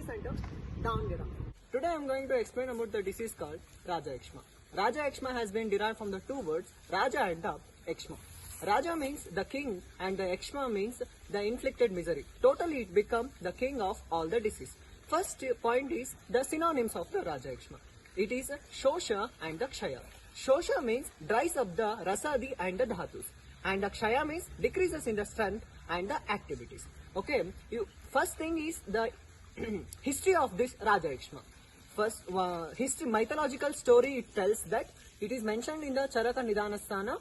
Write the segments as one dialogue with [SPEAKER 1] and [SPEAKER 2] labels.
[SPEAKER 1] center, Davangere. Today I am going to explain about the disease called Raja Ekshma. Raja Ekshma has been derived from the two words Raja and the Ekshma. Raja means the king and the Ekshma means the inflicted misery. Totally it becomes the king of all the disease. First point is the synonyms of the Raja Ekshma. It is Shosha and the Kshaya. Shosha means dries up the rasadi and the dhatus. And the Kshaya means decreases in the strength and the activities. Okay, first thing is the history of this Raja Ekshma. First, history, mythological story, it tells that it is mentioned in the Charaka Nidanasthana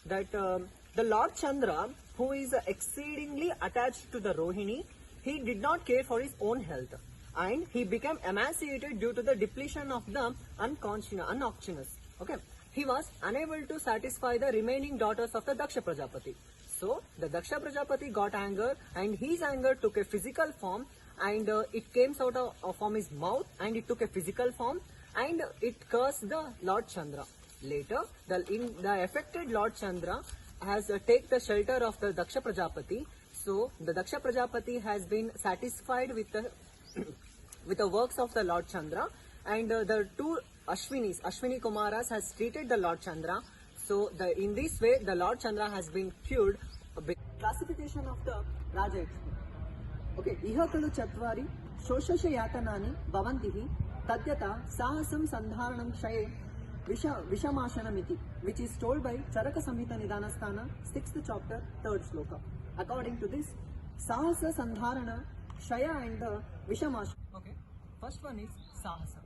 [SPEAKER 1] that the Lord Chandra, who is exceedingly attached to the Rohini, he did not care for his own health and he became emaciated due to the depletion of the unconscious. Okay, he was unable to satisfy the remaining daughters of the Daksha Prajapati. So the Daksha Prajapati got anger and his anger took a physical form and it came out from his mouth and it took a physical form and it cursed the Lord Chandra. Later, the affected Lord Chandra has take the shelter of the Daksha Prajapati. So the Daksha Prajapati has been satisfied with the with the works of the Lord Chandra and the two Ashwini Kumaras has treated the Lord Chandra. So in this way the Lord Chandra has been cured. Classification of the Raja Ekshma. Okay, iha kalu chatvari shoshasha yatanani bhavantihi tadyata sahasam sandharanam kshaye vishamashanamiti, which is told by Charaka Samhita Nidanasthana 6th chapter 3rd sloka. According to this, sahasa sandharana kshaya and the vishamashana. Okay, first one is sahasa.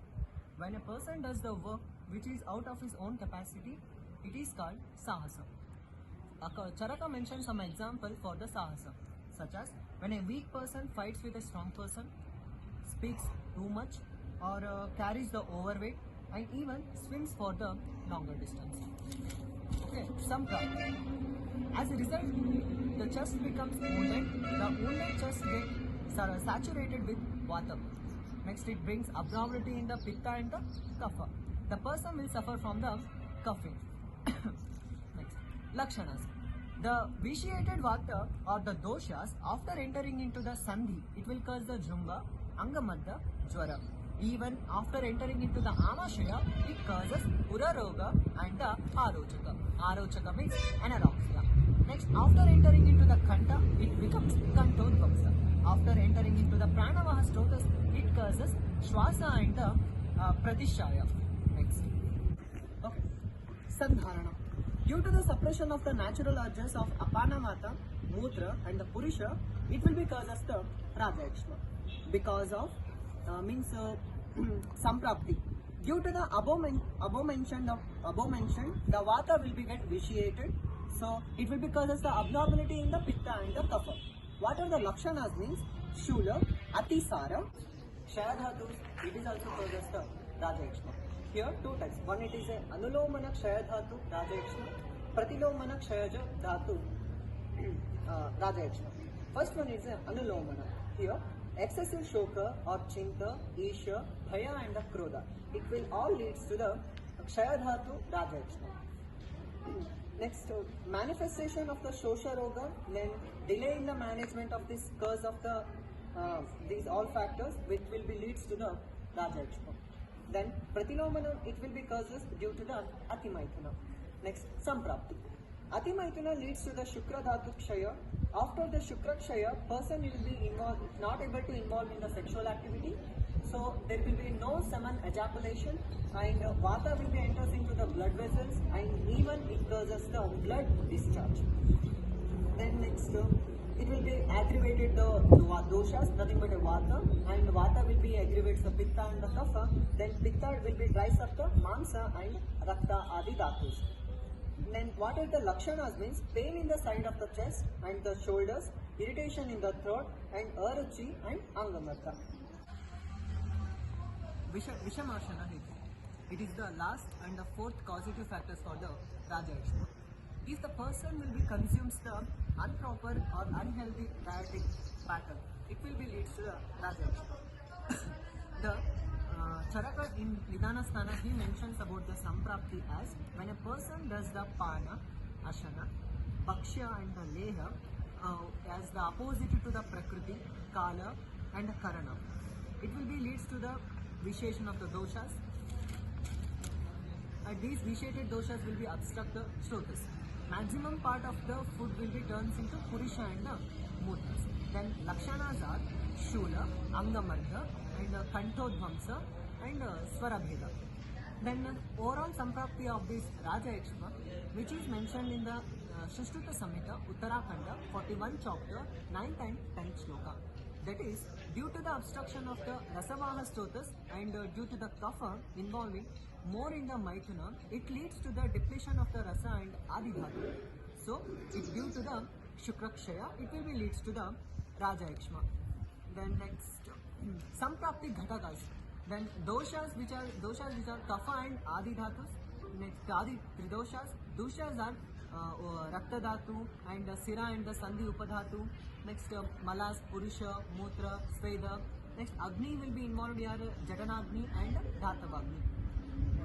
[SPEAKER 1] When a person does the work which is out of his own capacity, it is called sahasa. Charaka mentions some example for the sahasa, such as when a weak person fights with a strong person, speaks too much, or carries the overweight, and even swims for the longer distance. Okay, samprapti. As a result, the chest becomes wounded. The wounded chest gets saturated with vata. Next, it brings abnormality in the pitta and the kapha. The person will suffer from the coughing. Next, lakshanas. The vitiated vata or the doshas, after entering into the sandhi, it will cause the jumba, angamadda, jwara. Even after entering into the amashaya, it causes uraroga and the arochaka. Arochaka means anorexia. Next, after entering into the kanta, it becomes kantodvamsa. After entering into the pranavaha stotas, it causes shwasa and the pradishaya. Next. Okay. Sandharana. Due to the suppression of the natural urges of apanamata, mudra and the purisha, it will be caused as the Raja Ekshma. Because of samprapti. Due to the above mentioned, the vata will be get vitiated. So it will be caused as the abnormality in the pitta and the kapha. What are the lakshanas means? Shula, atisara, kshayadhatu. It is also caused as the Raja Ekshma. Here two types. One, it is a anulomana kshayadhatu Raja Ekshma, pratilomana kshayaja dhatu Raja Ekshma. First one is a anulomana. Here excessive shoka or chinta, isha, bhaya and the krodha. It will all leads to the kshayadhatu Raja Ekshma. Next, manifestation of the shosha roga, then delay in the management of this curse of the these all factors, which will be leads to the Raja Ekshma. Then pratilomana, it will be causes due to the atimaithuna. Next, samprapti. Atimaithuna leads to the shukra dhatu kshaya. After the shukra kshaya, person will be not able to involve in the sexual activity. So there will be no semen ejaculation and vata will be enters into the blood vessels and even it causes the blood discharge. Then next, it will be aggravated the doshas, nothing but a vata, and vata will be aggravates the pitta and the kapha. Then pitta will be dries up the mansa and rakta adi dhatus. Then what are the lakshanas means? Pain in the side of the chest and the shoulders, irritation in the throat and aruchi and angamarta. Vishamashana. It is the last and the fourth causative factors for the Raja Ekshma. If the person will be consumes the improper or unhealthy dieting pattern, it will be leads to the Raja Ekshma. The Charaka in Nidanasthana, he mentions about the samprapti as when a person does the pana, ashana, bhakshya and the leha as the opposite to the prakriti, kala and karana. it will be leads to the vitiation of the doshas. These vitiated doshas will be obstruct the shrotas. Maximum part of the food will be turns into purisha and the mutras. Then lakshanas are shula, angamardha, and kanthodvamsa and swarabheda. Then overall samprapti of this Raja Yakshma, which is mentioned in the Sushruta Samhita, Uttarakhanda, 41 chapter, 9th and 10th shloka. That is, due to the obstruction of the Rasavaha Stotas and due to the kapha involving more in the Maithuna, it leads to the depletion of the Rasa and Adidhatu. So, it due to the Shukrakshaya, it will be leads to the Raja Yakshma. Then next, Samprapti Ghatakas. Then doshas which are kapha and Adidhatus. Next, Adi Tridoshas. Doshas are Rakta Dhatu and Sira and the Sandhi Upadhatu. Next, Malas, Purusha, Mutra, Sveda. Next, Agni will be involved here, Jatanagni and Dhatavagni.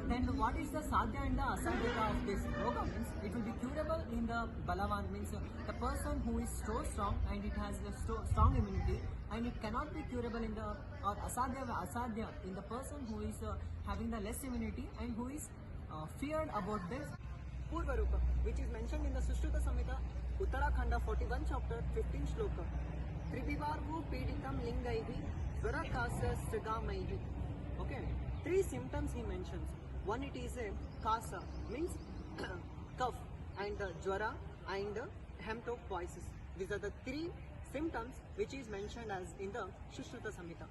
[SPEAKER 1] Then what is the Sadhya and the Asadhyata of this roga means it will be curable in the Balavan means the person who is so strong and it has a strong immunity and it cannot be curable in the or asadhya in the person who is having the less immunity and who is feared about this. Purva Rupa, which is mentioned in the Sushruta Samhita, Uttarakhanda 41 chapter 15 shloka. Trivivarvu peditam lingaihi dvarakasa srigamaihi. Okay, 3 symptoms he mentions. One, it is a kasa, means cough, and jwara and hemtop voices. These are the 3 symptoms which is mentioned as in the Sushruta Samhita.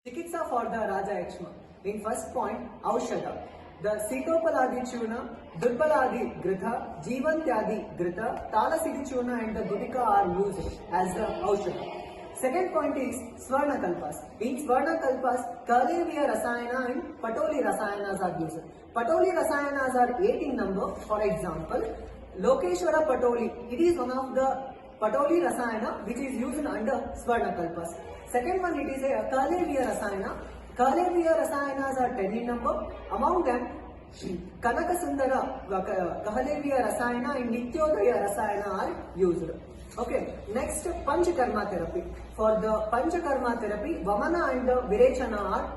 [SPEAKER 1] Chikitsa for the Raja Yakshma. In first point, Aushadha. The Sitopaladi Chuna, Durbaladi Gritha, Jivantyadi Gritha, Talasidi Chuna and the Dudika are used as the Aushadha. Second point is Swarna Kalpas. In Swarna Kalpas, Kalevya Rasayana and Patoli Rasayanas are used. Patoli Rasayanas are 8 in number. For example, Lokeshwara Patoli. It is one of the Patoli Rasayana which is used under Swarna Kalpas. Second one, it is a Kalevya Rasayana. Kalevya Rasayanas are 10 in number. Among them, Kanaka Sundara Kalevya Rasayana and Nityodaya Rasayana are used. Okay, next Panchakarma therapy. For the Panchakarma therapy, Vamana and Virechana are